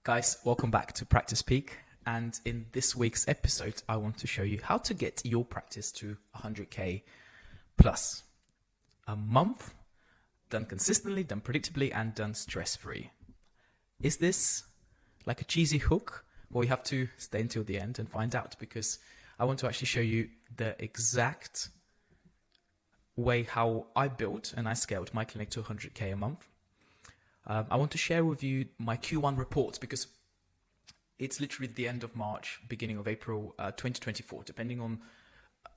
Guys, welcome back to Practice Peak. And in this week's episode, I want to show you how to get your practice to 100K plus a month, done consistently, done predictably, and done stress-free. Is this like a cheesy hook? Well, you have to stay until the end and find out, because I want to actually show you the exact way how I built and I scaled my clinic to 100K a month. I want to share with you my Q1 reports, because it's literally the end of March, beginning of April 2024, depending on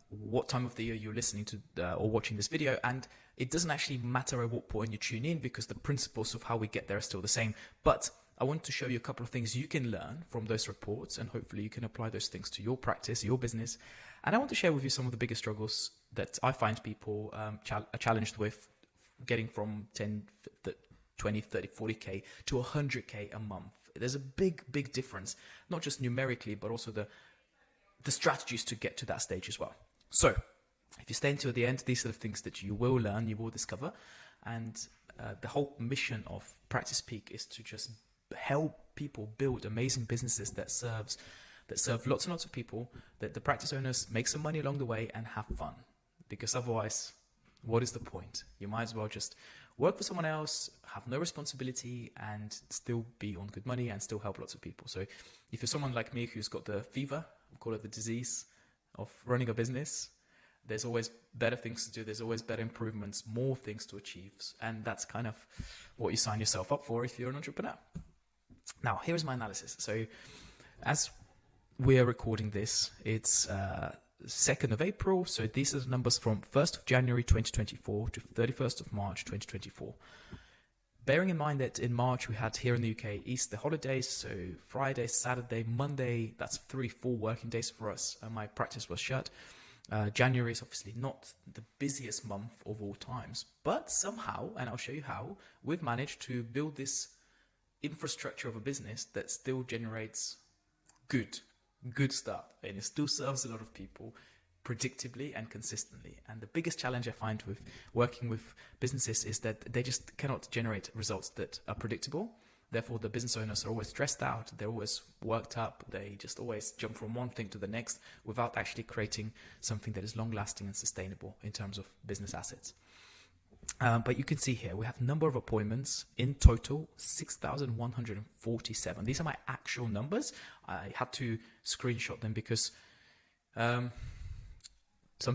what time of the year you're listening to or watching this video. And it doesn't actually matter at what point you tune in, because the principles of how we get there are still the same. But I want to show you a couple of things you can learn from those reports, and hopefully you can apply those things to your practice, your business. And I want to share with you some of the biggest struggles that I find people are challenged with getting from 10, 20, 30, 40K to 100K a month. There's a big difference, not just numerically, but also the strategies to get to that stage as well. So if you stay until the end, these are the things that you will learn, you will discover. And the whole mission of Practice Peak is to just help people build amazing businesses that serve lots and lots of people, that the practice owners make some money along the way and have fun. Because otherwise, what is the point? You might as well just work for someone else, have no responsibility, and still be on good money and still help lots of people. So if you're someone like me who's got the fever, we call it the disease of running a business, there's always better things to do. There's always better improvements, more things to achieve. And that's kind of what you sign yourself up for if you're an entrepreneur. Now, here's my analysis. So as we are recording this, it's 2nd of April. So these are the numbers from 1st of January 2024 to 31st of March 2024. Bearing in mind that in March we had here in the UK Easter holidays, so Friday, Saturday, Monday, that's 3-4 working days for us, and my practice was shut. January is obviously not the busiest month of all times, but somehow, and I'll show you how, we've managed to build this infrastructure of a business that still generates good stuff, and it still serves a lot of people predictably and consistently. And the biggest challenge I find with working with businesses is that they just cannot generate results that are predictable. Therefore, the business owners are always stressed out, they're always worked up, they just always jump from one thing to the next without actually creating something that is long lasting and sustainable in terms of business assets. But you can see here, we have number of appointments in total, 6,147. These are my actual numbers. I had to screenshot them because some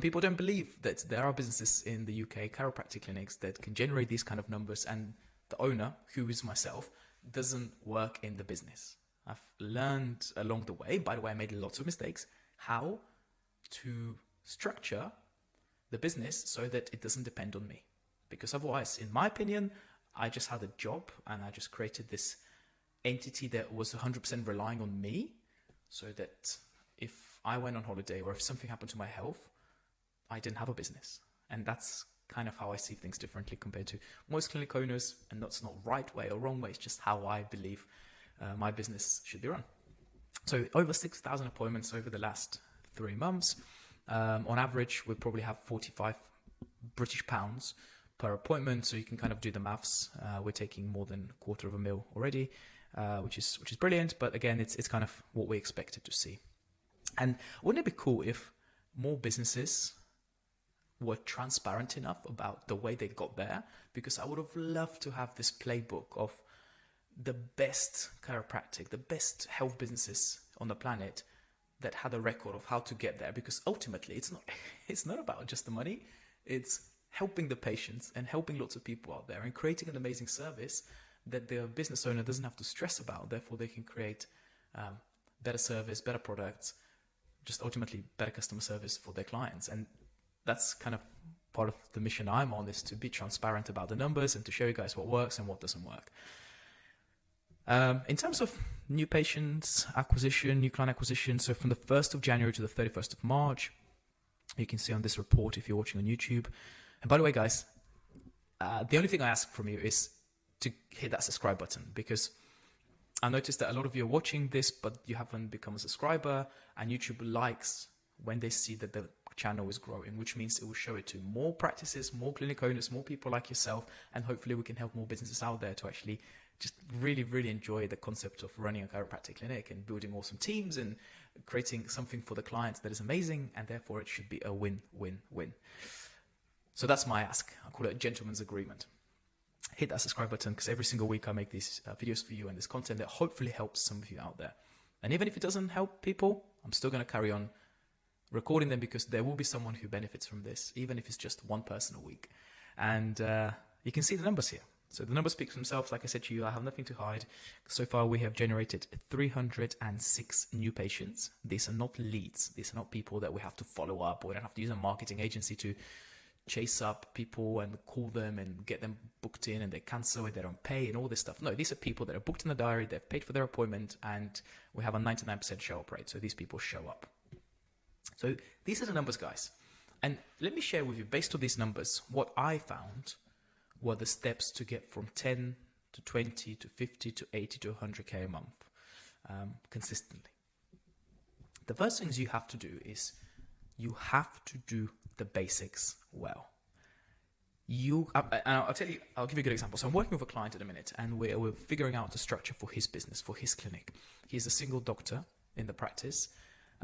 people don't believe that there are businesses in the UK, chiropractic clinics, that can generate these kind of numbers, and the owner, who is myself, doesn't work in the business. I've learned along the way, by the way, I made lots of mistakes, how to structure the business so that it doesn't depend on me. Because otherwise, in my opinion, I just had a job and I just created this entity that was 100% relying on me, so that if I went on holiday or if something happened to my health, I didn't have a business. And that's kind of how I see things differently compared to most clinic owners. And that's not right way or wrong way, it's just how I believe my business should be run. So over 6,000 appointments over the last 3 months. On average, we probably have 45 British pounds per appointment, so you can kind of do the maths. We're taking more than $250,000 already, which is brilliant. But again, it's kind of what we expected to see. And wouldn't it be cool if more businesses were transparent enough about the way they got there? Because I would have loved to have this playbook of the best chiropractic, the best health businesses on the planet that had a record of how to get there. Because ultimately, it's not about just the money. It's helping the patients and helping lots of people out there and creating an amazing service that the business owner doesn't have to stress about. Therefore, they can create better service, better products, just ultimately better customer service for their clients. And that's kind of part of the mission I'm on, is to be transparent about the numbers and to show you guys what works and what doesn't work. In terms of new patients acquisition, new client acquisition, so from the 1st of January to the 31st of March, you can see on this report if you're watching on YouTube. And by the way, guys, the only thing I ask from you is to hit that subscribe button, because I noticed that a lot of you are watching this, but you haven't become a subscriber, and YouTube likes when they see that the channel is growing, which means it will show it to more practices, more clinic owners, more people like yourself, and hopefully we can help more businesses out there to actually just really, really enjoy the concept of running a chiropractic clinic and building awesome teams and creating something for the clients that is amazing, and therefore it should be a win-win-win. So that's my ask. I call it a gentleman's agreement. Hit that subscribe button, because every single week I make these videos for you and this content that hopefully helps some of you out there. And even if it doesn't help people, I'm still going to carry on recording them, because there will be someone who benefits from this, even if it's just one person a week. And you can see the numbers here. So the numbers speak for themselves. Like I said to you, I have nothing to hide. So far, we have generated 306 new patients. These are not leads. These are not people that we have to follow up, or we don't have to use a marketing agency to chase up people and call them and get them booked in, and they cancel and they don't pay and all this stuff. No, these are people that are booked in the diary, they've paid for their appointment, and we have a 99% show up rate. So these people show up. So these are the numbers, guys. And let me share with you, based on these numbers, what I found were the steps to get from 10 to 20 to 50 to 80 to 100K a month consistently. The first things you have to do is you have to do the basics well. I'll give you a good example. So I'm working with a client at the minute, and we're figuring out the structure for his business, for his clinic. He's a single doctor in the practice.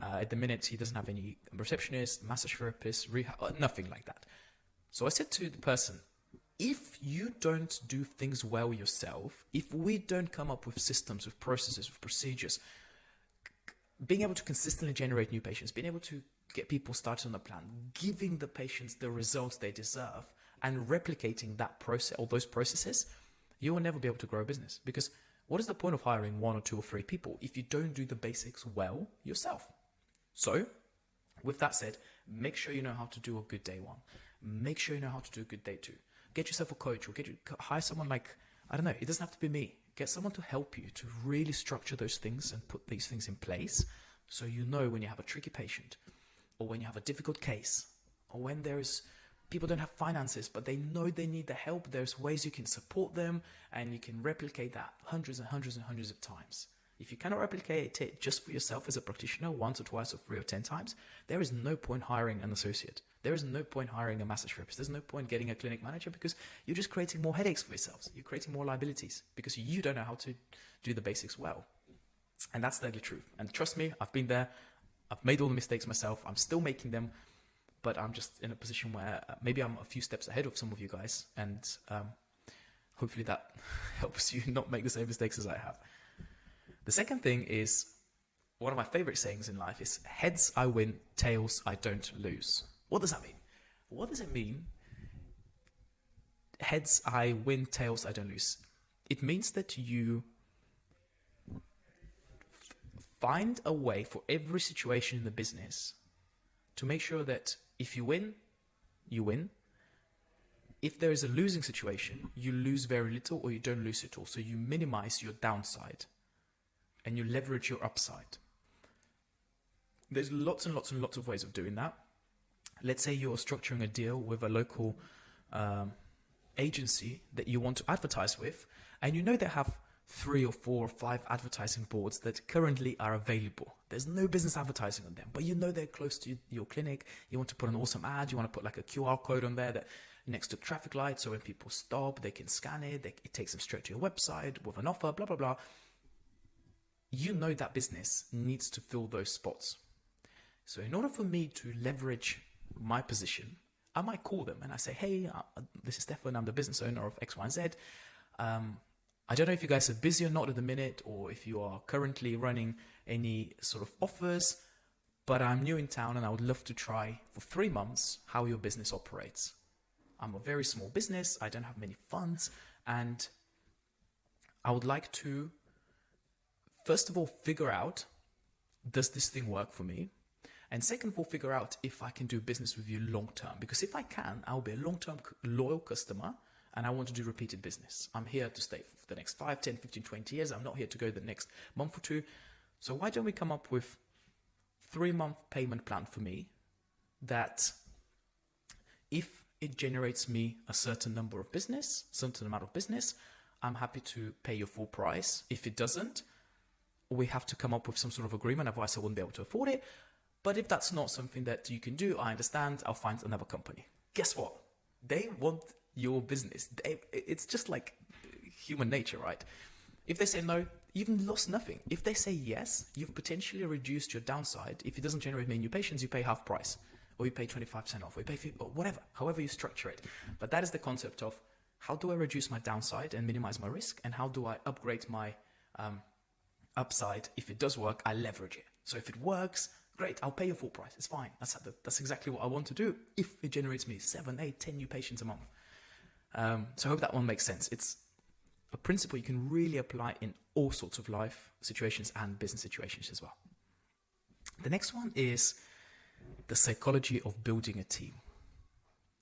At the minute, he doesn't have any receptionist, massage therapist, rehab, nothing like that. So I said to the person, if you don't do things well yourself, if we don't come up with systems, with processes, with procedures, being able to consistently generate new patients, being able to get people started on a plan, giving the patients the results they deserve, and replicating that process or those processes, you will never be able to grow a business. Because what is the point of hiring 1 or 2 or 3 people if you don't do the basics well yourself? So, with that said, make sure you know how to do a good day 1. Make sure you know how to do a good day 2. Get yourself a coach, or hire someone like, I don't know, it doesn't have to be me. Get someone to help you to really structure those things and put these things in place, so you know when you have a tricky patient, or when you have a difficult case, or when people don't have finances, but they know they need the help. There's ways you can support them, and you can replicate that hundreds and hundreds and hundreds of times. If you cannot replicate it just for yourself as a practitioner once or twice or 3 or 10 times, there is no point hiring an associate. There is no point hiring a massage therapist. There's no point getting a clinic manager, because you're just creating more headaches for yourselves. You're creating more liabilities because you don't know how to do the basics well. And that's the ugly truth. And trust me, I've been there. I've made all the mistakes myself. I'm still making them, but I'm just in a position where maybe I'm a few steps ahead of some of you guys. And hopefully that helps you not make the same mistakes as I have. The second thing is, one of my favorite sayings in life is, heads I win, tails I don't lose. What does that mean? What does it mean? Heads I win, tails I don't lose. It means that you find a way for every situation in the business to make sure that if you win, you win. If there is a losing situation, you lose very little, or you don't lose at all. So you minimize your downside and you leverage your upside. There's lots and lots and lots of ways of doing that. Let's say you're structuring a deal with a local agency that you want to advertise with, and you know they have 3 or 4 or 5 advertising boards that currently are available. There's no business advertising on them, but you know they're close to your clinic. You want to put an awesome ad. You want to put like a QR code on there that next to traffic lights, so when people stop, they can scan it. It takes them straight to your website with an offer, blah, blah, blah. You know that business needs to fill those spots. So in order for me to leverage my position, I might call them and I say, hey, this is Stefan, I'm the business owner of X, Y, and Z. I don't know if you guys are busy or not at the minute, or if you are currently running any sort of offers, but I'm new in town and I would love to try for 3 months how your business operates. I'm a very small business, I don't have many funds, and I would like to, first of all, figure out, does this thing work for me? And second of all, figure out if I can do business with you long term. Because if I can, I'll be a long-term loyal customer, and I want to do repeated business. I'm here to stay for the next 5, 10, 15, 20 years. I'm not here to go the next month or 2. So why don't we come up with 3-month payment plan for me that if it generates me a certain number of business, certain amount of business, I'm happy to pay your full price. If it doesn't, we have to come up with some sort of agreement. Otherwise, I wouldn't be able to afford it. But if that's not something that you can do, I understand. I'll find another company. Guess what? They want your business. It's just like human nature, right? If they say no, you've lost nothing. If they say yes, you've potentially reduced your downside. If it doesn't generate many new patients, you pay half price, or you pay 25% off, or you pay 50, or whatever, however you structure it. But that is the concept of how do I reduce my downside and minimize my risk, and how do I upgrade my upside? If it does work, I leverage it. So if it works, great, I'll pay you full price. It's fine. That's exactly what I want to do if it generates me 7, 8, 10 new patients a month. So I hope that one makes sense. It's a principle you can really apply in all sorts of life situations and business situations as well. The next one is the psychology of building a team.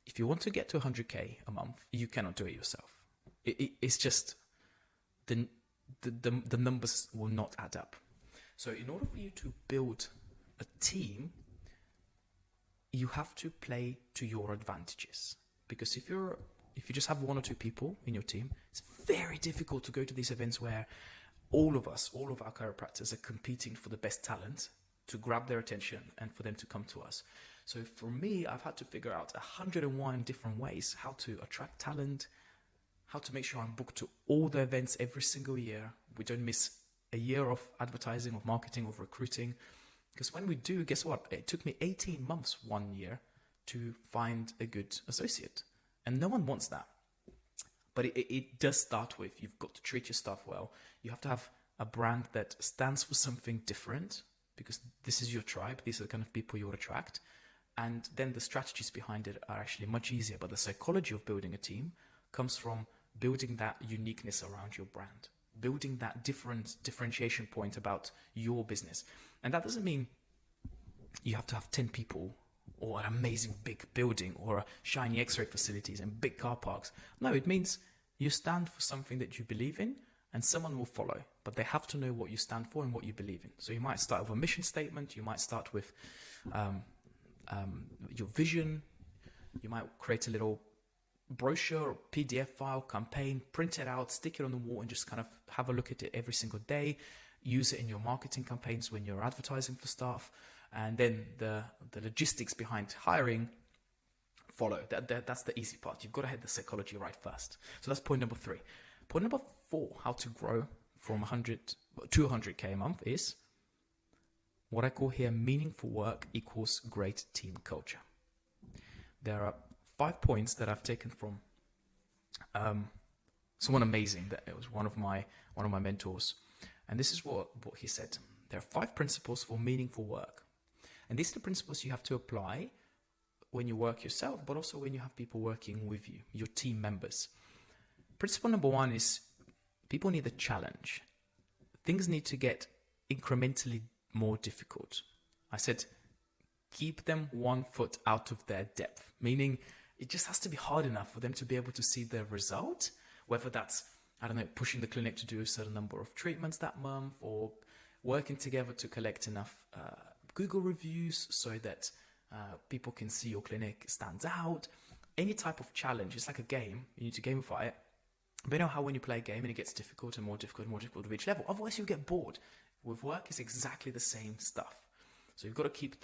If you want to get to 100K a month, you cannot do it yourself. It's just the numbers will not add up. So in order for you to build a team, you have to play to your advantages. Because if you just have 1 or 2 people in your team, it's very difficult to go to these events where all of our chiropractors are competing for the best talent to grab their attention and for them to come to us. So for me, I've had to figure out 101 different ways how to attract talent, how to make sure I'm booked to all the events every single year. We don't miss a year of advertising, of marketing, of recruiting. Because when we do, guess what? It took me 18 months, 1 year, to find a good associate. And no one wants that. But it does start with, you've got to treat your staff well. You have to have a brand that stands for something different, because this is your tribe. These are the kind of people you would attract. And then the strategies behind it are actually much easier. But the psychology of building a team comes from building that uniqueness around your brand, building that differentiation point about your business. And that doesn't mean you have to have 10 people or an amazing big building or a shiny x-ray facilities and big car parks. No, it means you stand for something that you believe in and someone will follow, but they have to know what you stand for and what you believe in. So you might start with a mission statement. You might start with your vision. You might create a little brochure or PDF file, campaign, print it out, stick it on the wall and just kind of have a look at it every single day. Use it in your marketing campaigns when you're advertising for staff. And then the logistics behind hiring follow. That's the easy part. You've got to hit the psychology right first. So that's point number 3. Point number 4, how to grow from 100 to 100K a month, is what I call here meaningful work equals great team culture. There are 5 points that I've taken from someone amazing. That it was one of my mentors, and this is what he said. There are 5 principles for meaningful work. And these are the principles you have to apply when you work yourself, but also when you have people working with you, your team members. Principle number 1 is people need a challenge. Things need to get incrementally more difficult. I said, keep them 1 foot out of their depth, meaning it just has to be hard enough for them to be able to see the result, whether that's, I don't know, pushing the clinic to do a certain number of treatments that month, or working together to collect enough Google reviews so that people can see your clinic stands out. Any type of challenge. It's like a game. You need to gamify it. But you know how when you play a game and it gets difficult and more difficult and more difficult to reach level, otherwise you get bored. With work, it's exactly the same stuff. So you've got to keep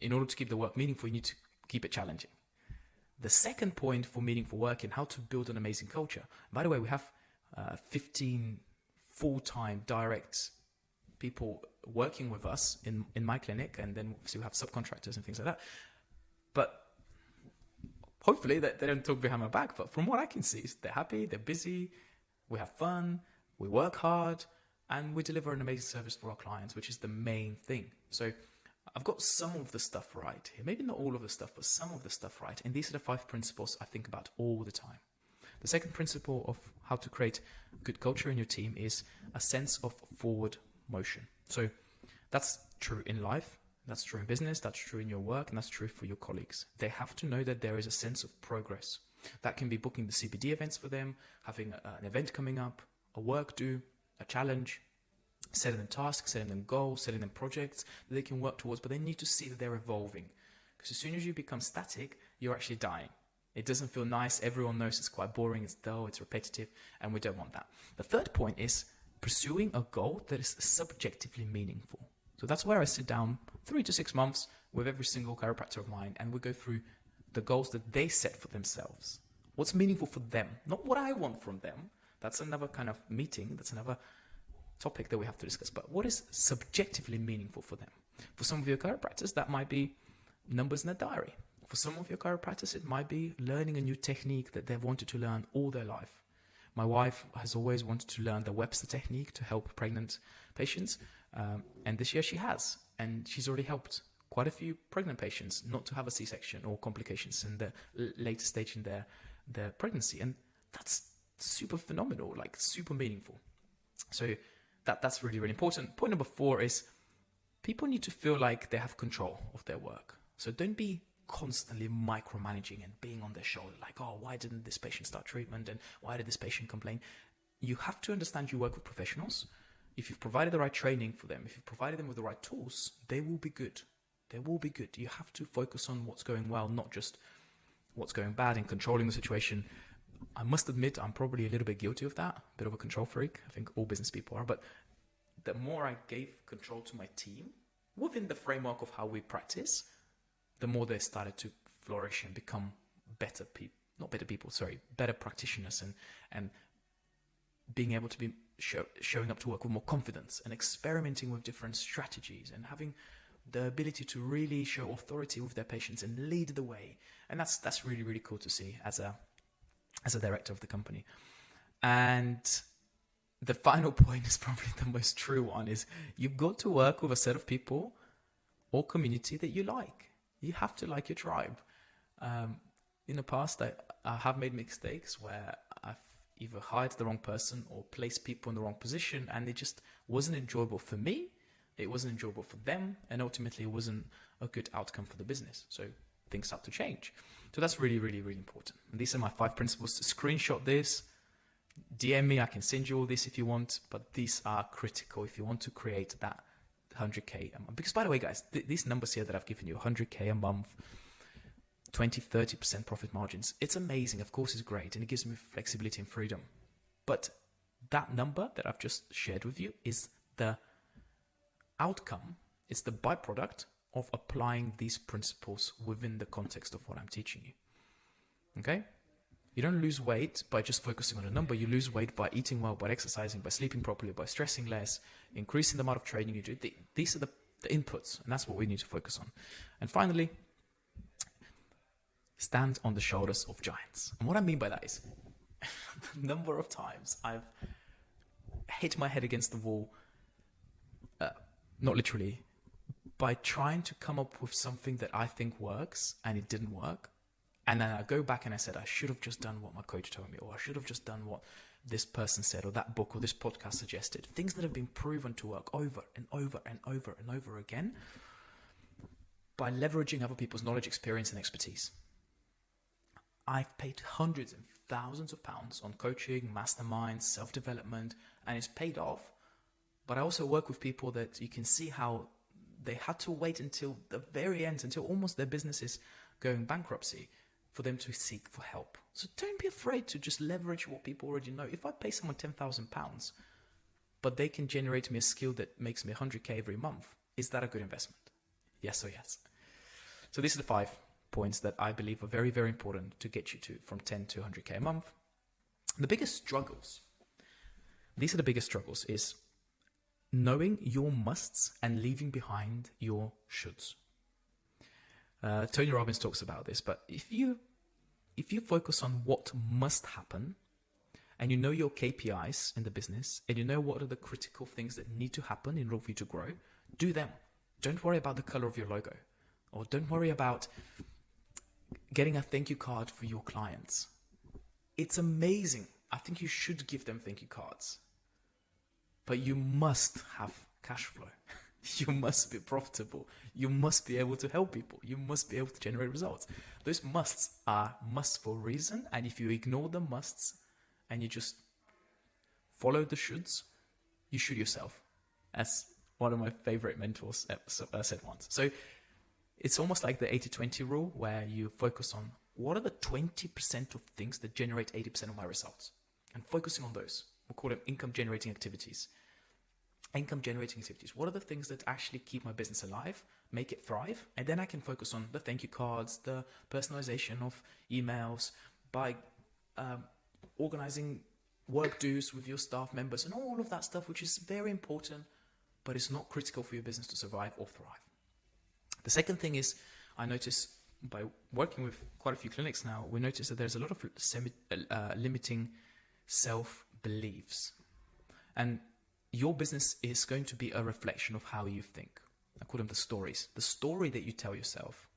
in order to keep the work meaningful, you need to keep it challenging. The second point for meaningful work and how to build an amazing culture. By the way, we have 15 full-time direct people working with us in my clinic, and then obviously we have subcontractors and things like that. But hopefully they don't talk behind my back. But from what I can see, they're happy, they're busy, we have fun, we work hard, and we deliver an amazing service for our clients, which is the main thing. So I've got some of the stuff right here. Maybe not all of the stuff, but some of the stuff right. And these are the 5 principles I think about all the time. The second principle of how to create good culture in your team is a sense of forward motion. So that's true in life, that's true in business, that's true in your work, and that's true for your colleagues. They have to know that there is a sense of progress. That can be booking the CBD events for them, having an event coming up, a work due, a challenge, setting them tasks, setting them goals, setting them projects that they can work towards, but they need to see that they're evolving. Because as soon as you become static, you're actually dying. It doesn't feel nice. Everyone knows it's quite boring, it's dull, it's repetitive, and we don't want that. The third point is pursuing a goal that is subjectively meaningful. So that's where I sit down 3 to 6 months with every single chiropractor of mine, and we go through the goals that they set for themselves. What's meaningful for them, not what I want from them, That's another kind of meeting. That's another topic that we have to discuss. But what is subjectively meaningful for them? For some of your chiropractors, that might be numbers in a diary. For some of your chiropractors, it might be learning a new technique that they've wanted to learn all their life. My wife has always wanted to learn the Webster technique to help pregnant patients. And this year she has. And she's already helped quite a few pregnant patients not to have a C-section or complications in the later stage in their pregnancy. And that's super phenomenal, like super meaningful. So that's really, really important. Point number 4 is people need to feel like they have control of their work. So don't be constantly micromanaging and being on their shoulder, like, oh, why didn't this patient start treatment? And why did this patient complain? You have to understand you work with professionals. If you've provided the right training for them, if you've provided them with the right tools, they will be good. They will be good. You have to focus on what's going well, not just what's going bad, and controlling the situation. I must admit, I'm probably a little bit guilty of that, a bit of a control freak. I think all business people are. But the more I gave control to my team within the framework of how we practice, the more they started to flourish and become better people, better practitioners, and being able to be showing up to work with more confidence and experimenting with different strategies and having the ability to really show authority with their patients and lead the way. And that's really, really cool to see as a director of the company. And the final point is probably the most true one, is you've got to work with a set of people or community that you like. You have to like your tribe. In the past, I have made mistakes where I've either hired the wrong person or placed people in the wrong position, and it just wasn't enjoyable for me. It wasn't enjoyable for them, and ultimately it wasn't a good outcome for the business. So things have to change. So that's really, really, really important. And these are my 5 principles. Screenshot this, DM me. I can send you all this if you want, but these are critical if you want to create that 100K a month. Because by the way, guys, these numbers here that I've given you, 100K a month, 20-30% profit margins, it's amazing. Of course, it's great, and it gives me flexibility and freedom. But that number that I've just shared with you is the outcome. It's the byproduct of applying these principles within the context of what I'm teaching you. Okay? You don't lose weight by just focusing on a number. You lose weight by eating well, by exercising, by sleeping properly, by stressing less, increasing the amount of training you do. These are the inputs, and that's what we need to focus on. And finally, stand on the shoulders of giants. And what I mean by that is the number of times I've hit my head against the wall, not literally, by trying to come up with something that I think works and it didn't work. And then I go back and I said, I should have just done what my coach told me, or I should have just done what this person said, or that book or this podcast suggested. Things that have been proven to work over and over and over and over again by leveraging other people's knowledge, experience, and expertise. I've paid hundreds and thousands of pounds on coaching, masterminds, self-development, and it's paid off. But I also work with people that you can see how they had to wait until the very end, until almost their business is going bankruptcy, for them to seek for help. So don't be afraid to just leverage what people already know. If I pay someone £10,000, but they can generate me a skill that makes me 100K every month, is that a good investment? Yes or yes? So these are the 5 points that I believe are very, very important to get you to from 10 to 100K a month. The biggest struggles, these are the biggest struggles, is knowing your musts and leaving behind your shoulds. Tony Robbins talks about this, but if you focus on what must happen, and you know your KPIs in the business, and you know what are the critical things that need to happen in order for you to grow, do them. Don't worry about the color of your logo, or don't worry about getting a thank you card for your clients. It's amazing. I think you should give them thank you cards, but you must have cash flow. You must be profitable. You must be able to help people. You must be able to generate results. Those musts are musts for a reason. And if you ignore the musts and you just follow the shoulds, you should yourself, as one of my favorite mentors said once. So it's almost like the 80-20 rule, where you focus on what are the 20% of things that generate 80% of my results, and focusing on those. We'll call them income generating activities. What are the things that actually keep my business alive, make it thrive? And then I can focus on the thank you cards, the personalization of emails, by organizing work dues with your staff members and all of that stuff, which is very important, but it's not critical for your business to survive or thrive. The second thing is, I notice by working with quite a few clinics now, we notice that there's a lot of limiting self-beliefs. And your business is going to be a reflection of how you think. I call them the stories. The story that you tell yourself,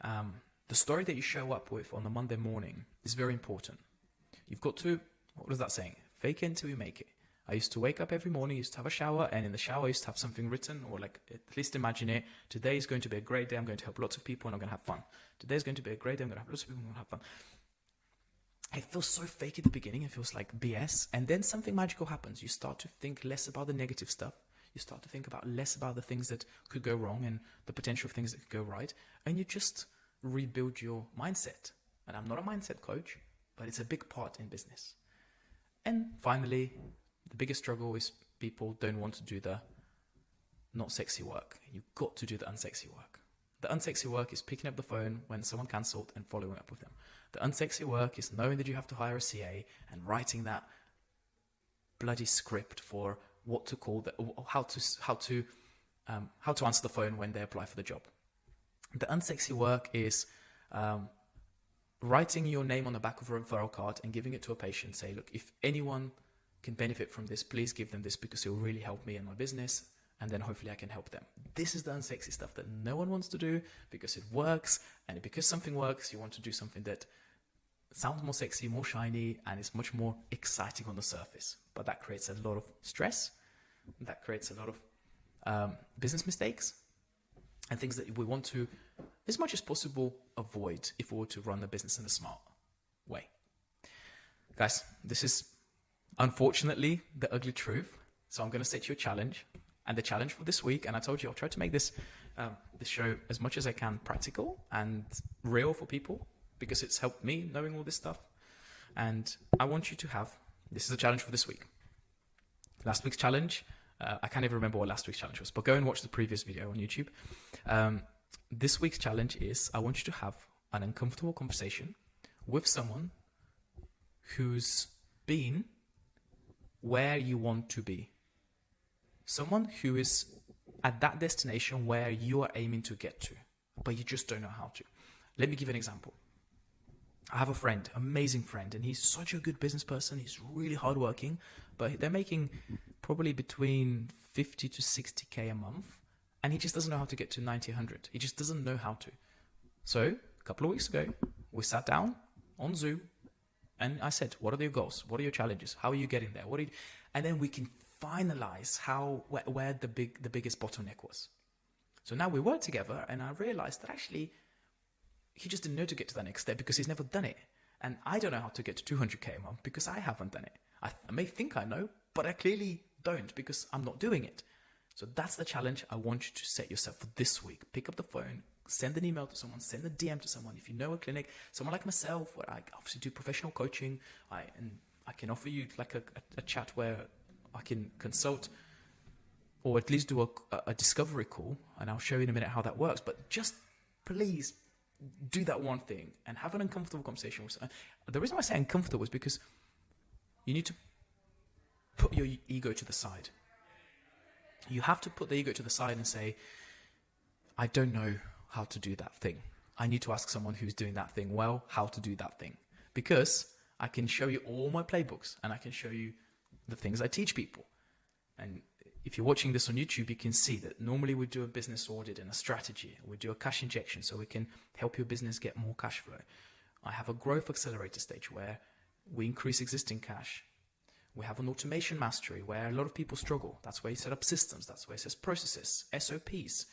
the story that you show up with on a Monday morning is very important. You've got to, what was that saying? Fake it until you make it. I used to wake up every morning, used to have a shower, and in the shower I used to have something written, or like at least imagine it. Today is going to be a great day. I'm going to help lots of people and I'm going to have fun. Today is going to be a great day. I'm going to help lots of people and I'm going to have fun. It feels so fake at the beginning. It feels like BS. And then something magical happens. You start to think less about the negative stuff. You start to think about less about the things that could go wrong and the potential of things that could go right. And you just rebuild your mindset. And I'm not a mindset coach, but it's a big part in business. And finally, the biggest struggle is people don't want to do the not sexy work. You've got to do the unsexy work. The unsexy work is picking up the phone when someone cancelled and following up with them. The unsexy work is knowing that you have to hire a CA and writing that bloody script for what to call how to answer the phone when they apply for the job. The unsexy work is writing your name on the back of a referral card and giving it to a patient. Say, look, if anyone can benefit from this, please give them this because it will really help me in my business, and then hopefully I can help them. This is the unsexy stuff that no one wants to do because it works, and because something works, you want to do something that sounds more sexy, more shiny, and is much more exciting on the surface. But that creates a lot of stress, that creates a lot of business mistakes, and things that we want to, as much as possible, avoid if we were to run the business in a smart way. Guys, this is unfortunately the ugly truth. So I'm going to set you a challenge, and the challenge for this week, and I told you I'll try to make this show as much as I can practical and real for people because it's helped me knowing all this stuff. And I want you to have, this is a challenge for this week. Last week's challenge, I can't even remember what last week's challenge was, but go and watch the previous video on YouTube. This week's challenge is I want you to have an uncomfortable conversation with someone who's been where you want to be. Someone who is at that destination where you are aiming to get to, but you just don't know how to. Let me give an example. I have a friend, amazing friend, and he's such a good business person. He's really hardworking, but they're making probably between 50 to 60K a month, and he just doesn't know how to get to 90, 100. He just doesn't know how to. So a couple of weeks ago, we sat down on Zoom, and I said, what are your goals? What are your challenges? How are you getting there? And then we can finalize where the biggest bottleneck was. So now we work together, and I realized that actually he just didn't know to get to that next step because he's never done it. And I don't know how to get to 200K a month because I haven't done it. I may think I know, but I clearly don't because I'm not doing it. So that's the challenge I want you to set yourself for this week. Pick up the phone, send an email to someone, send a DM to someone. If you know a clinic, someone like myself, where I obviously do professional coaching, I can offer you like a chat where I can consult or at least do a discovery call, and I'll show you in a minute how that works. But just please do that one thing and have an uncomfortable conversation with someone. The reason I say uncomfortable is because you need to put your ego to the side. You have to put the ego to the side and say, I don't know how to do that thing. I need to ask someone who's doing that thing well how to do that thing, because I can show you all my playbooks and I can show you the things I teach people. And if you're watching this on YouTube, you can see that normally we do a business audit and a strategy. We do a cash injection so we can help your business get more cash flow. I have a growth accelerator stage where we increase existing cash. We have an automation mastery where a lot of people struggle. That's where you set up systems. That's where it says processes, SOPs.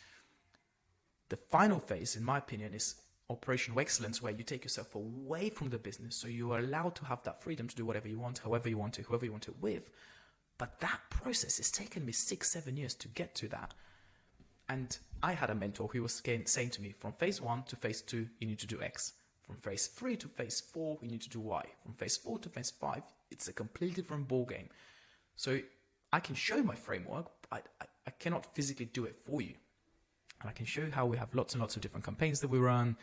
The final phase, in my opinion, is operational excellence, where you take yourself away from the business so you are allowed to have that freedom to do whatever you want, however you want to, whoever you want it with. But that process has taken me 6-7 years to get to that. And I had a mentor who was saying to me, from phase 1 to phase 2, you need to do X. From phase 3 to phase 4, you need to do Y. From phase 4 to phase 5, it's a completely different ball game. So I can show you my framework, but I cannot physically do it for you. And I can show you how we have lots and lots of different campaigns that we run.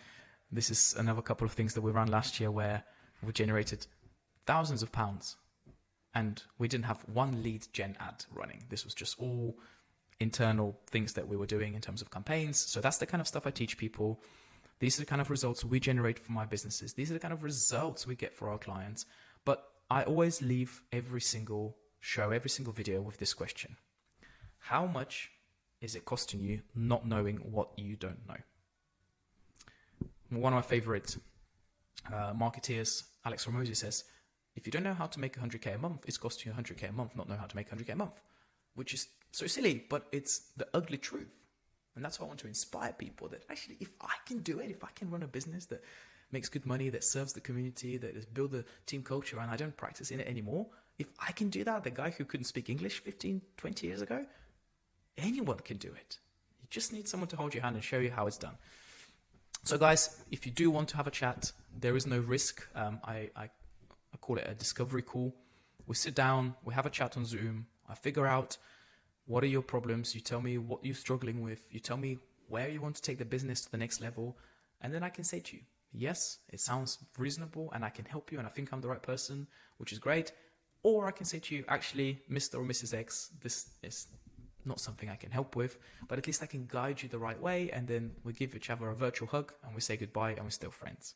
This is another couple of things that we ran last year where we generated thousands of pounds, and we didn't have one lead gen ad running. This was just all internal things that we were doing in terms of campaigns. So that's the kind of stuff I teach people. These are the kind of results we generate for my businesses. These are the kind of results we get for our clients. But I always leave every single show, every single video with this question: how much is it costing you not knowing what you don't know? One of my favorite marketeers, Alex Ramosi, says, if you don't know how to make 100K a month, it's costing you 100K a month not know how to make 100K a month, which is so silly, but it's the ugly truth. And that's why I want to inspire people that actually, if I can do it, if I can run a business that makes good money, that serves the community, that has built a team culture, and I don't practice in it anymore, if I can do that, the guy who couldn't speak English 15, 20 years ago, anyone can do it. You just need someone to hold your hand and show you how it's done. So guys, if you do want to have a chat, there is no risk. I call it a discovery call. We sit down, we have a chat on Zoom. I figure out what are your problems. You tell me what you're struggling with. You tell me where you want to take the business to the next level. And then I can say to you, yes, it sounds reasonable and I can help you and I think I'm the right person, which is great. Or I can say to you, actually, Mr. or Mrs. X, this is not something I can help with, but at least I can guide you the right way. And then we give each other a virtual hug and we say goodbye and we're still friends.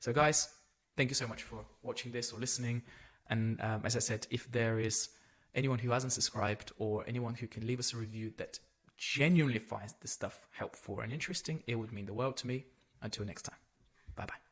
So guys, thank you so much for watching this or listening. And as I said, if there is anyone who hasn't subscribed or anyone who can leave us a review that genuinely finds this stuff helpful and interesting, it would mean the world to me. Until next time, bye-bye.